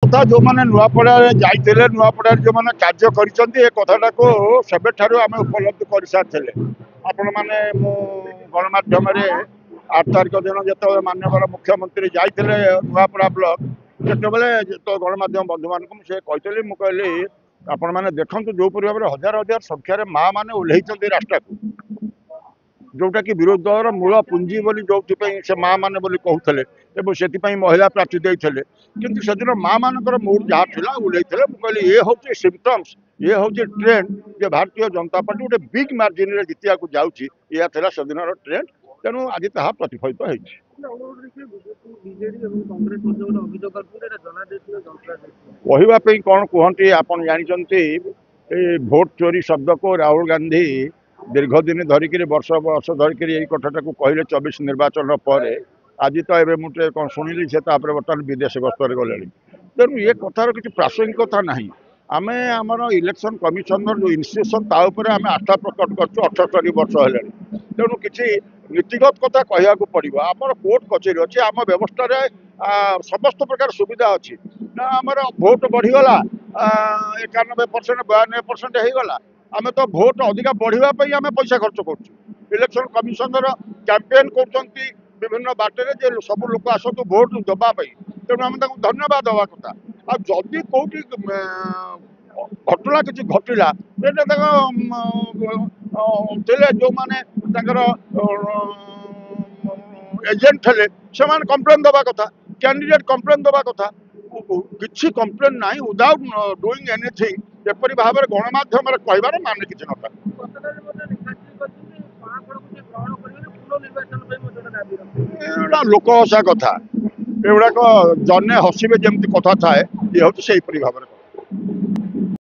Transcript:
କଥା जो मैंने नुआपड़ा जाइए नुआपड़ा जो मैंने कार्य कथा को सेबेठारु आम उपलब्धि कर सारी आपण मैंने गणमाध्यम 8 तारिख दिन जो माननीय मुख्यमंत्री जाते नुआपड़ा ब्लॉक जो गणमाध्यम बंधु मान से कहली मुझे आपण मैंने देखु जो भाव में हजार हजार संख्यार माँ मैंने ओह्लैंट रास्ता को जोटा कि विरोधी दल मूल पुंजी बोली जो से माँ मैंने कहते से महिला प्रार्थी देते किंतु से दिन माँ मान मूड जहाँ था ओह्लैंते मुझे ये हूँ सिम्पटम्स ये हूँ ट्रेंड जे भारतीय जनता पार्टी गोटे बिग मार्जिन रे जितिया जाऊँगी यह था से दिन ट्रेंड तेणु आज ताहा प्रतिफलित होती कहवाई कौन कहते आप जानते भोट चोरी शब्द को राहुल गांधी दीर्घ दिन धरिक वर्ष वर्ष धरिक यही कथाटा को कहले 24 निर्वाचन पर आज तो ये मुझे कौन शुणिली से बर्तमान विदेश गस्तर गले तेणु ये कथार किसी प्रासंगिकता ना आम आमर इलेक्शन कमिशनर जो इन्स्टिट्यूशन आम आस्था प्रकट कर 78 वर्ष है तेणु किसी नीतिगत कथा कहवा पड़ो आमर कोर्ट कचेरी अच्छे आम व्यवस्था समस्त प्रकार सुविधा अच्छी ना आमर भोट बढ़ीगला 91% 92% होगला आम तो भोट अधिका बढ़ापी आम पैसा खर्च कर इलेक्शन कमिशनर कैंपेन कर विभिन्न बाटर जे सब लोक आसतु भोट देवाई तेणु आम धन्यवाद दवा कथा आदि कौटी घटना किसी घटला जो मैंने एजेंट थे से कंप्लेन दवा कथा कैंडिडेट कंप्लेन दवा कथा किसी कंप्लेन ना विदाउट डूइंग एनीथिंग एपरी भाव में गणमाध्यम कहबार मान किसी ना लोक हसा कथा एगुड़ाक जने हसबे जमी कथा थाए ये हूँ से भाव में